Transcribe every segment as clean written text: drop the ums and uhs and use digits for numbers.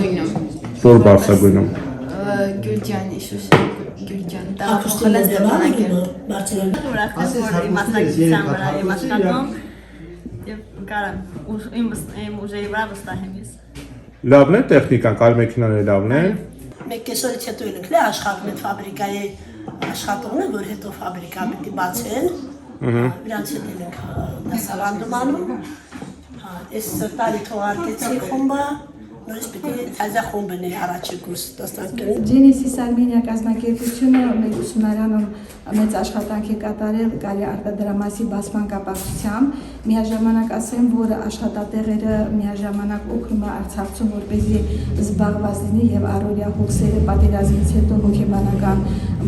բարձրագույնում։ Որ բարձրագույնում։ Գյուլջանի, Շուշի Գյուլջանի, տեղափոխել է Ստեփանակերտ։ Ուրախ եմ, որ իմ մասնագիտության վրա եմ աշխատում եւ կարամ իմ ուժերի վրա վստահ եմ ես։ Լավն է տեխնիկան, կարի մեքենաները լավն են։ Մեկ կեսօրից հետո ենք աշխատում այդ ֆաբրիկայի աշխատողները, որ հետո ֆաբրիկա պիտի բացեն։ Իրանց հետ ենք դասավանդում անում։ Այս տարի թողարկեցի խումբը, նորից պիտի այզա խումբն է առաջի կուրս դասանկյուն։ Genesis Armenia կազմակերպությունը մեր ուսումնարանում մեծ աշխատանք է կատարել կարի արտադրամասի բացման կապակցությամբ։ Միաժամանակ ասեմ, որ աշխատատեղերը միաժամանակ օգնում է Արցախցուն, որպեսզի զբաղված լինի եւ առօրյա հոգսերը պատերազմից հետո հոգեբանական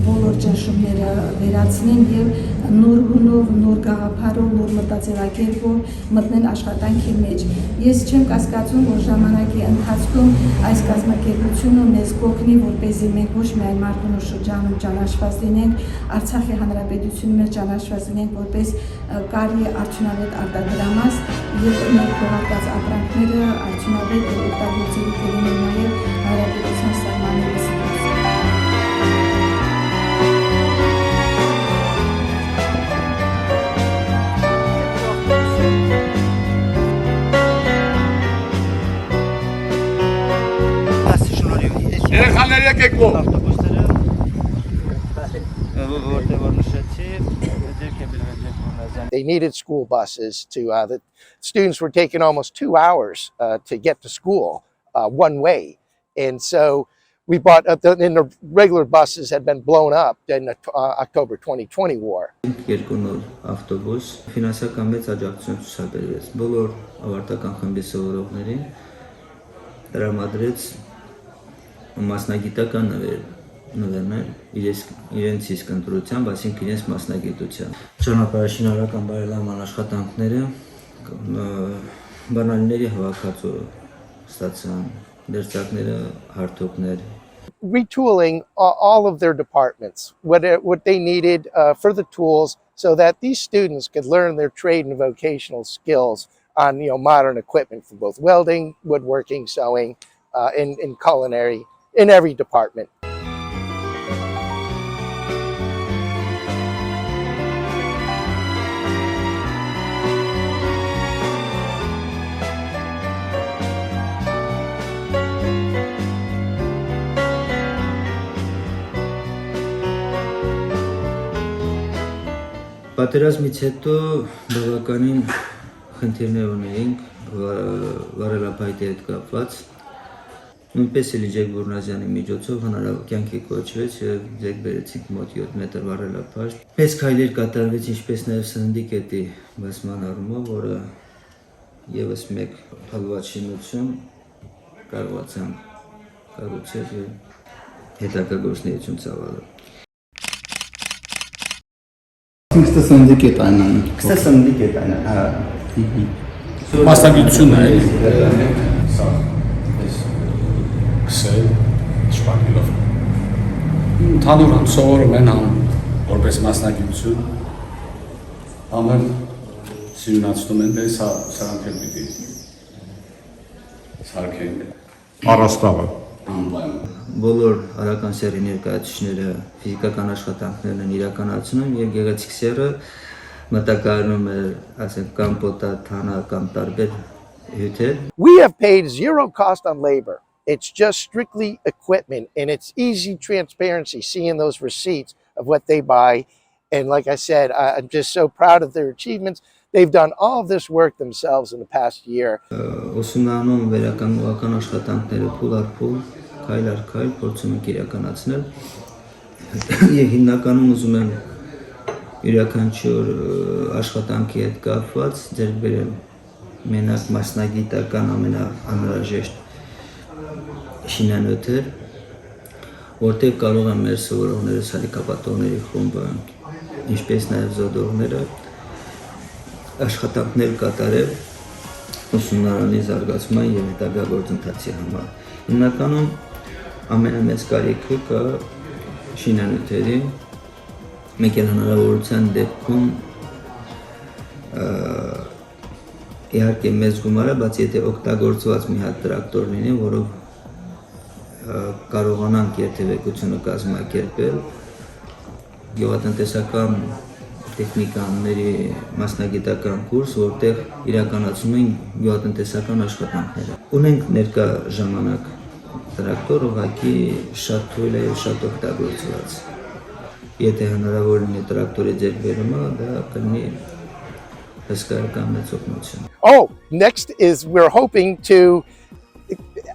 բոլոր ճնշումները վերացնեն եւ նոր հունով, նոր գաղափարով, նոր մտածելակերպով մտնեն աշխատանքի մեջ։ Ես չեմ կասկածում, որ ժամանակի ընթացքում այս կազմակերպությունը մեզ կօգնի, որպեսզի մենք ոչ միայն Մարտունու շրջանում ճանաչված լինենք, Արցախի հանրապետությունում էլ ճանաչված լինենք որպես կարի արդյունավետ արտադրամաս եւ մեր թողարկած ապրանքները արդյունավետ եւ օգտագործելի կլինեն նաեւ հանրապետության սահմաններից դուրս։ Երեխաներ եկեք ո՞վ։ They needed school buses to, the students were taking almost 2 hours to get to school one way. And so we bought, and the regular buses had been blown up in the October 2020 war. Երկու նոր ավտոբուս ֆինանսական մեծ աջակցություն ցուցաբերվեց բոլոր ավարտական խմբի սովորողներին, տրամադրեց մասնագիտական նվերներ իրենց իսկ ընտրությամբ, այսինքն իրենց մասնագիտությամբ։ Ճանապարհաշինարարական բարելավման աշխատանքները բանալիների հավաքածու ստացան, դերձակները, հարթուկներ։ Retooling all of their departments, what they needed for the tools, so that these students could learn their trade and vocational skills on modern equipment for both welding, woodworking, sewing, in culinary, in every department. Պատերազմից հետո բավականին խնդիրներ ունեինք վարելափայտի հետ կապված։ Նույնպես էլ Ջեկ Բուրնազյանի միջոցով հնարավորքյանքի կոչվեց եւ ձեր բերեցինք մոտ 7 մետր վարելափաշտ։ Պես քայլեր կատարվեց, ինչպես նաեւ սննդի կետի բացման առումով, որը եւս մեկ փլված շինություն կարողացանք կառուցել եւ հետագա գործունեություն ծավալել։ Կստացնի կետանան։ Կստացնի կետանան, հա։ Մասնագիտությունն է։ Սել շփակելով։ Ընդհանուր սովորում են որպես մասնագիտություն ամեն սիրունացնում են, դες սրանք էլ պիտի սարքենք առաստաղը։ Բոլոր արական սերի ներկայացուցիչները ֆիզիկական աշխատանքներն են իրականացնում եւ գեղեցիկ սերը մտակարարում է, ասենք, կամ պոտա, թանա, կամ տարբեր հյութեր։ We have paid zero cost on labor. It's just strictly equipment, and it's easy transparency seeing those receipts of what they buy. And like I said, I'm just so proud of their achievements. They've done all of this work themselves in the past year. Ուսումնարանում վերականգնական աշխատանքները փուլ առ փուլ, քայլ առ քայլ փորձում ենք իրականացնել։ Եվ հիմնականում ուզում եմ յուրաքանչյուր աշխատանքի հետ կապված ձեռք բերել մենակ մասնագիտական ամենաանհրաժեշտ շինանյութեր, որտեղ կարող են մեր սովորողները, սարիկապատողների խումբը, ինչպես նաև զոդողները աշխատանքներ կատարել ուսումնարանի զարգացման եւ հետագա գործընթացի համար։ Հիմնականում ամենամեծ կարիքը կա շինանյութերի, մեկ էլ հնարավորության դեպքում իհարկե մեծ գումարը, բայց եթե օգտագործված մի հատ տրակտոր լինի, որով կարողանանք երթևեկությունը կազմակերպել գյուղատնտեսական տեխնիկաների մասնագիտական կուրս, որտեղ իրականացում են գյուղատնտեսական աշխատանքները։ Ունենք ներկա ժամանակ տրակտոր, ուղղակի շատ թույլ է եւ շատ օգտագործված։ Եթե հնարավոր լինի տրակտորի ձեռքբերումը, դա կլինի հսկայական մեծ օգնություն։ Oh, next is we're hoping to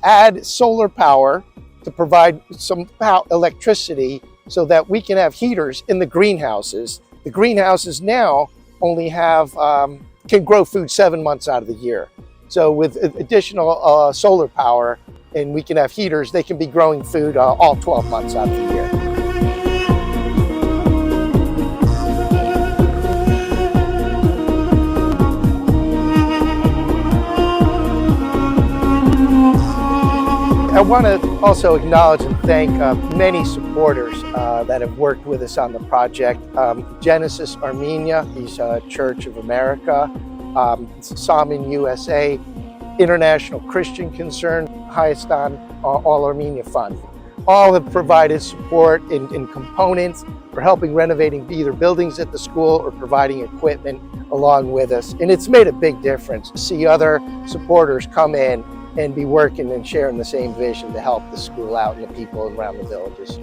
add solar power to provide some electricity so that we can have heaters in the greenhouses. The greenhouses now only have can grow food 7 months out of the year. So with additional solar power, and we can have heaters, they can be growing food all 12 months out of the year. I want to also acknowledge and thank many supporters that have worked with us on the project. Genesis Armenia, he's a Church of America, Samin USA, International Christian Concern, Hayastan All Armenia Fund. All have provided support in components for helping renovating either buildings at the school or providing equipment along with us. And it's made a big difference to see other supporters come in and be working and sharing the same vision to help the school out and the people around the villages.